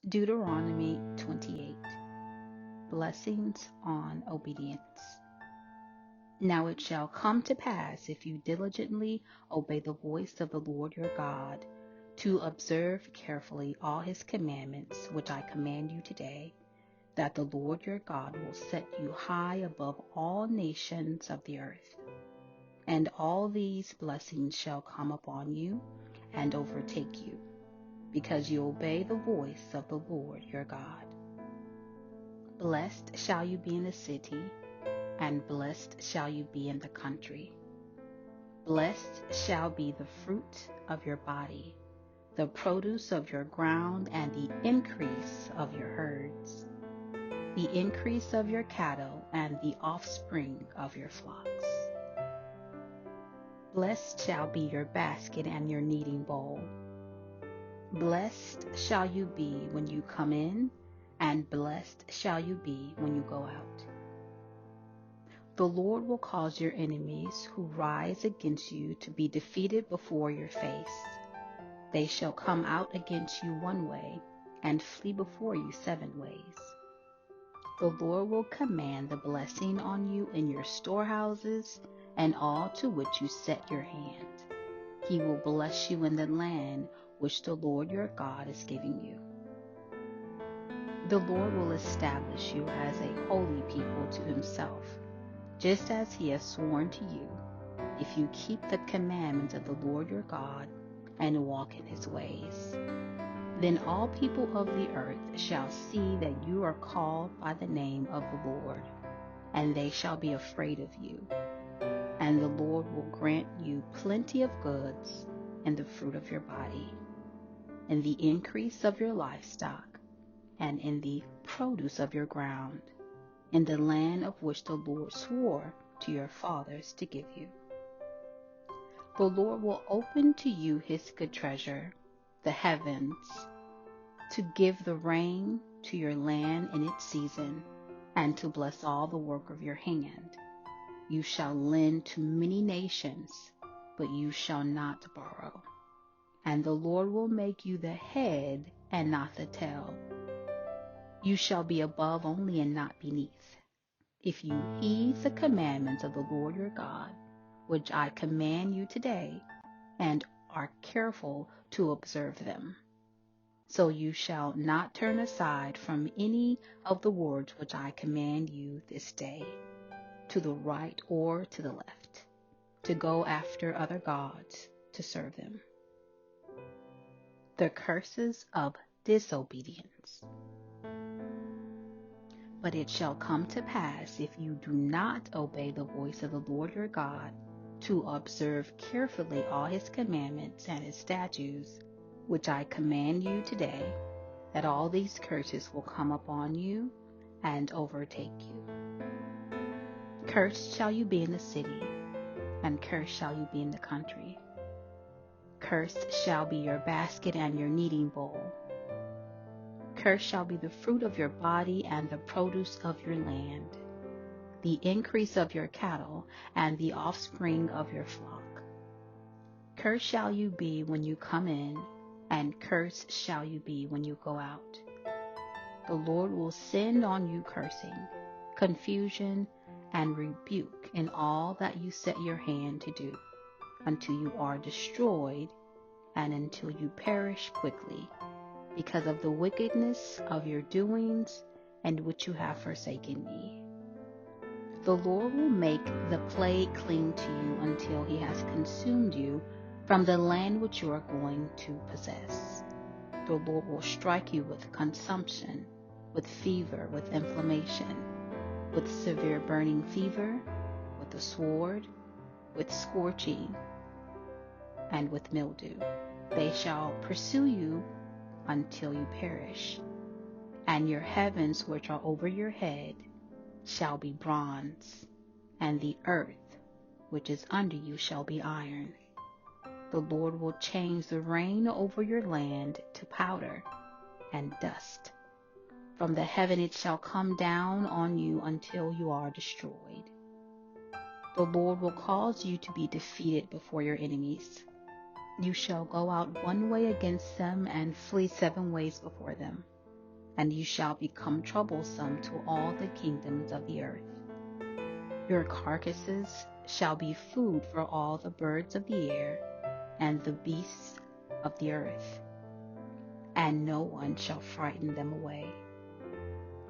Deuteronomy 28. Blessings on obedience. Now it shall come to pass, if you diligently obey the voice of the Lord your God, to observe carefully all his commandments which I command you today, that the Lord your God will set you high above all nations of the earth. And all these blessings shall come upon you and overtake you, because you obey the voice of the Lord your God. Blessed shall you be in the city, and blessed shall you be in the country. Blessed shall be the fruit of your body, the produce of your ground, and the increase of your herds, the increase of your cattle, and the offspring of your flocks. Blessed shall be your basket and your kneading bowl. Blessed shall you be when you come in, and blessed shall you be when you go out. The Lord will cause your enemies who rise against you to be defeated before your face. They shall come out against you one way, and flee before you 7 ways. The Lord will command the blessing on you in your storehouses and all to which you set your hand. He will bless you in the land which the Lord your God is giving you. The Lord will establish you as a holy people to himself, just as he has sworn to you, if you keep the commandments of the Lord your God and walk in his ways. Then all people of the earth shall see that you are called by the name of the Lord, and they shall be afraid of you. And the Lord will grant you plenty of goods and the fruit of your body, and the increase of your livestock, and in the produce of your ground, in the land of which the Lord swore to your fathers to give you. The Lord will open to you his good treasure, the heavens, to give the rain to your land in its season, and to bless all the work of your hand. You shall lend to many nations, but you shall not borrow. And the Lord will make you the head and not the tail. You shall be above only and not beneath, if you heed the commandments of the Lord your God, which I command you today, and are careful to observe them. So you shall not turn aside from any of the words which I command you this day, to the right or to the left, to go after other gods to serve them. The curses of disobedience. But it shall come to pass, if you do not obey the voice of the Lord your God, to observe carefully all his commandments and his statutes, which I command you today, that all these curses will come upon you and overtake you. Cursed shall you be in the city, and cursed shall you be in the country. Cursed shall be your basket and your kneading bowl. Cursed shall be the fruit of your body and the produce of your land, the increase of your cattle and the offspring of your flock. Cursed shall you be when you come in, and cursed shall you be when you go out. The Lord will send on you cursing, confusion, and rebuke in all that you set your hand to do, until you are destroyed and until you perish quickly, because of the wickedness of your doings, and which you have forsaken me. The Lord will make the plague cling to you until he has consumed you from the land which you are going to possess. The Lord will strike you with consumption, with fever, with inflammation, with severe burning fever, with the sword, with scorching, and with mildew. They shall pursue you until you perish, and your heavens which are over your head shall be bronze, and the earth which is under you shall be iron. The Lord will change the rain over your land to powder and dust. From the heaven it shall come down on you until you are destroyed. The Lord will cause you to be defeated before your enemies. You shall go out one way against them and flee 7 ways before them. and you shall become troublesome to all the kingdoms of the earth. Your carcasses shall be food for all the birds of the air and the beasts of the earth, and no one shall frighten them away.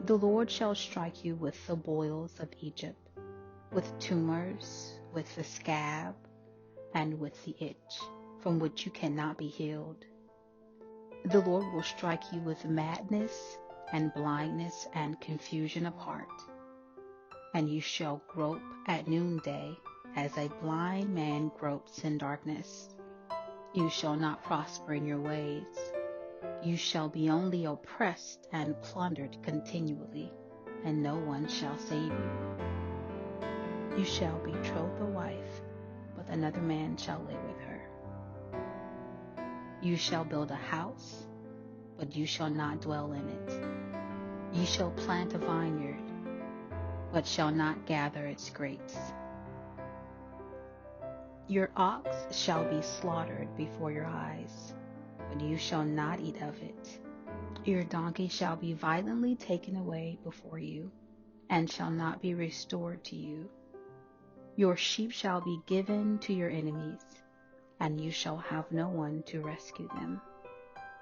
The Lord shall strike you with the boils of Egypt, with tumors, with the scab, and with the itch, from which you cannot be healed. The Lord will strike you with madness and blindness and confusion of heart, and you shall grope at noonday as a blind man gropes in darkness. You shall not prosper in your ways. You shall be only oppressed and plundered continually, and no one shall save you. You shall betroth a wife, but another man shall lay with her. You shall build a house, but you shall not dwell in it. You shall plant a vineyard, but shall not gather its grapes. Your ox shall be slaughtered before your eyes, but you shall not eat of it. Your donkey shall be violently taken away before you, and shall not be restored to you. Your sheep shall be given to your enemies, and you shall have no one to rescue them.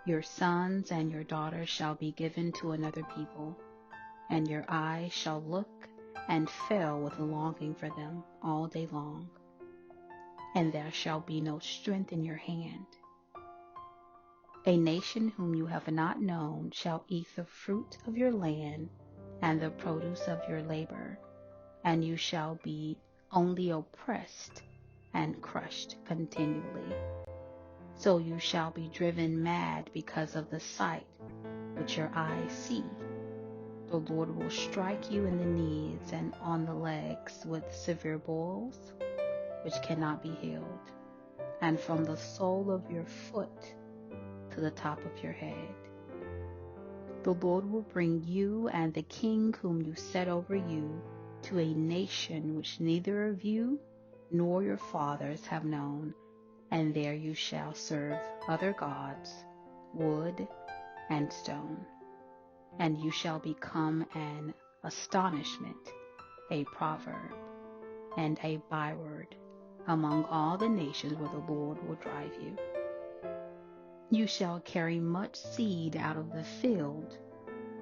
Your sons and your daughters shall be given to another people, and your eyes shall look and fail with longing for them all day long, and there shall be no strength in your hand. A nation whom you have not known shall eat the fruit of your land and the produce of your labor, and you shall be only oppressed and crushed continually. So you shall be driven mad because of the sight which your eyes see. The Lord will strike you in the knees and on the legs with severe boils, which cannot be healed, and from the sole of your foot to the top of your head. The Lord will bring you and the king whom you set over you to a nation which neither of you nor your fathers have known, and there you shall serve other gods, wood and stone. And you shall become an astonishment, a proverb, and a byword among all the nations where the Lord will drive you. You shall carry much seed out of the field,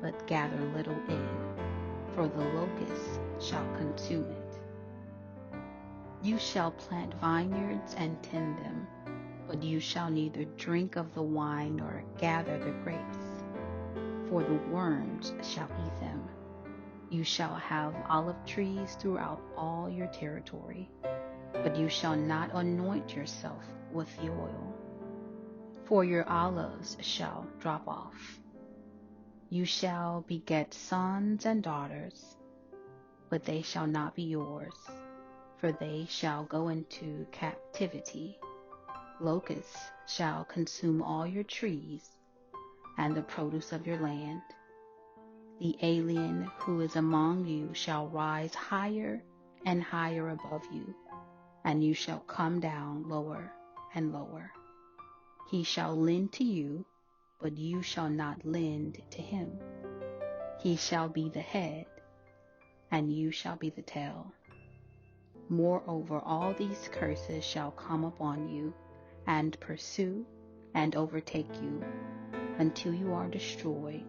but gather little in, for the locusts shall consume it. You shall plant vineyards and tend them, but you shall neither drink of the wine nor gather the grapes, for the worms shall eat them. You shall have olive trees throughout all your territory, but you shall not anoint yourself with the oil, for your olives shall drop off. You shall beget sons and daughters, but they shall not be yours, for they shall go into captivity. Locusts shall consume all your trees and the produce of your land. The alien who is among you shall rise higher and higher above you, and you shall come down lower and lower. He shall lend to you, but you shall not lend to him. He shall be the head, and you shall be the tail. Moreover, all these curses shall come upon you, and pursue and overtake you, until you are destroyed,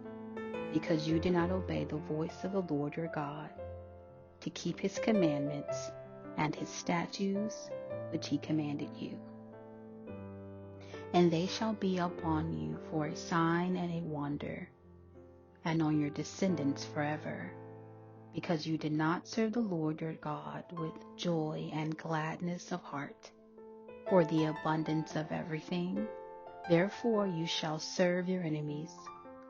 because you did not obey the voice of the Lord your God, to keep his commandments and his statutes which he commanded you. And they shall be upon you for a sign and a wonder, and on your descendants forever, because you did not serve the Lord your God with joy and gladness of heart, for the abundance of everything. Therefore you shall serve your enemies,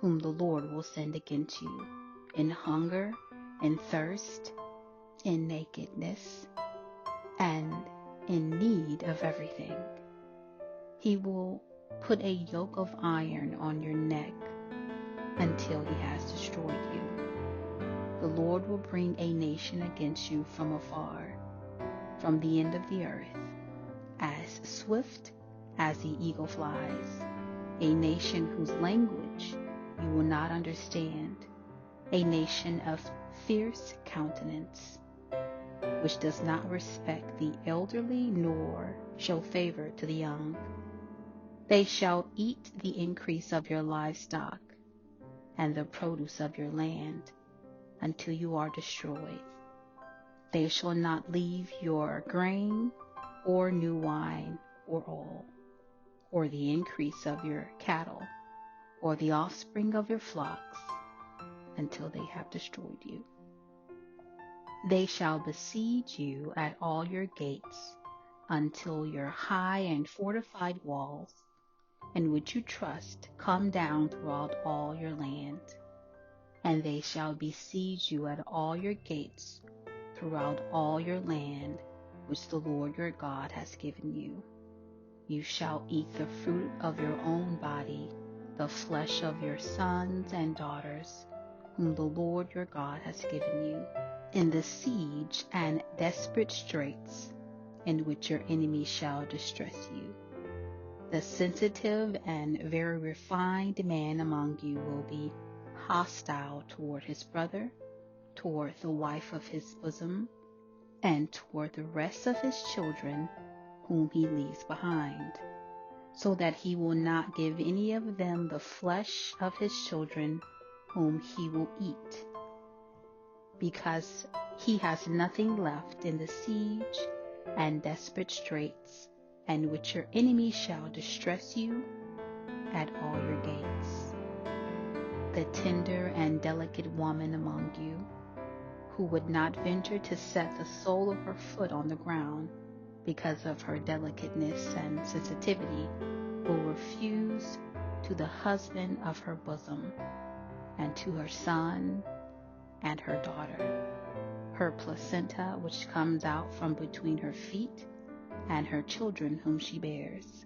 whom the Lord will send against you, in hunger, in thirst, in nakedness, and in need of everything. He will put a yoke of iron on your neck until he has destroyed you. The Lord will bring a nation against you from afar, from the end of the earth, as swift as the eagle flies, a nation whose language you will not understand, a nation of fierce countenance, which does not respect the elderly nor show favor to the young. They shall eat the increase of your livestock and the produce of your land until you are destroyed. They shall not leave your grain or new wine or oil, or the increase of your cattle, or the offspring of your flocks, until they have destroyed you. They shall besiege you at all your gates, until your high and fortified walls, in which you trust, come down throughout all your land. And they shall besiege you at all your gates, throughout all your land, which the Lord your God has given you. You shall eat the fruit of your own body, the flesh of your sons and daughters, whom the Lord your God has given you, in the siege and desperate straits, in which your enemies shall distress you. The sensitive and very refined man among you will be hostile toward his brother, toward the wife of his bosom, and toward the rest of his children whom he leaves behind, so that he will not give any of them the flesh of his children whom he will eat, because he has nothing left in the siege and desperate straits, and which your enemies shall distress you at all your gates. The tender and delicate woman among you, who would not venture to set the sole of her foot on the ground because of her delicateness and sensitivity, will refuse to the husband of her bosom, and to her son and her daughter, her placenta which comes out from between her feet, and her children whom she bears.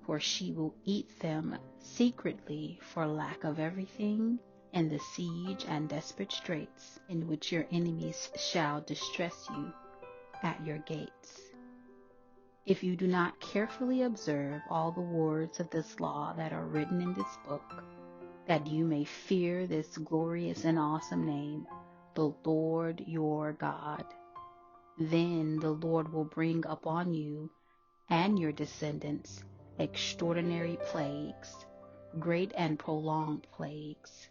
For she will eat them secretly for lack of everything in the siege and desperate straits, in which your enemies shall distress you at your gates. If you do not carefully observe all the words of this law that are written in this book, that you may fear this glorious and awesome name, the Lord your God, then the Lord will bring upon you and your descendants extraordinary plagues, great and prolonged plagues,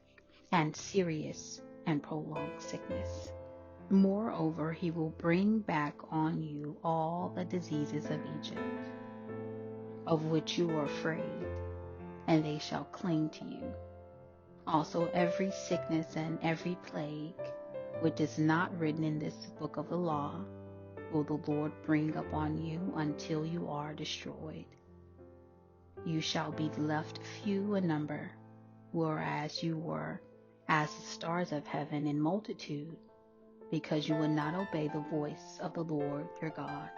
and serious and prolonged sickness. Moreover, he will bring back on you all the diseases of Egypt, of which you are afraid, and they shall cling to you. Also every sickness and every plague, which is not written in this book of the law, will the Lord bring upon you until you are destroyed. You shall be left few in number, whereas you were as the stars of heaven in multitude, because you will not obey the voice of the Lord your God.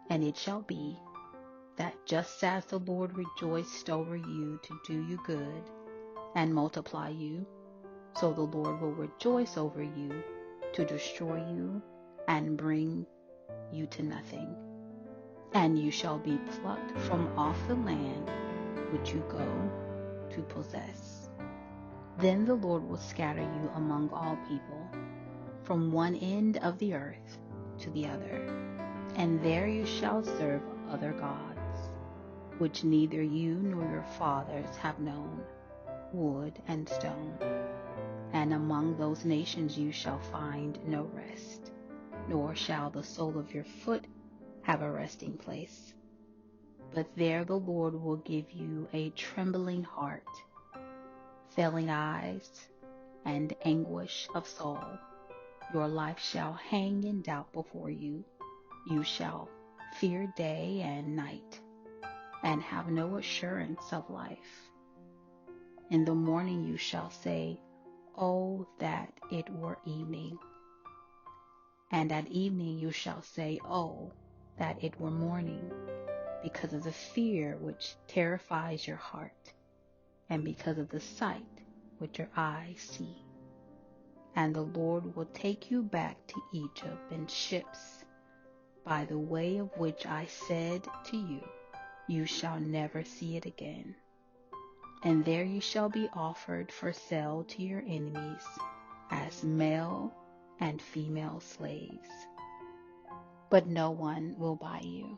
And it shall be that just as the Lord rejoiced over you to do you good and multiply you, so the Lord will rejoice over you to destroy you and bring you to nothing. And you shall be plucked from off the land which you go to possess. Then the Lord will scatter you among all people, from one end of the earth to the other, and there you shall serve other gods, which neither you nor your fathers have known, wood and stone. And among those nations you shall find no rest, nor shall the sole of your foot have a resting place. But there the Lord will give you a trembling heart, failing eyes, and anguish of soul. Your life shall hang in doubt before you. You shall fear day and night, and have no assurance of life. In the morning you shall say, "Oh, that it were evening." And at evening you shall say, "Oh, that it were morning," because of the fear which terrifies your heart, and because of the sight which your eyes see. And the Lord will take you back to Egypt in ships, by the way of which I said to you, you shall never see it again. and there you shall be offered for sale to your enemies as male and female slaves. But no one will buy you.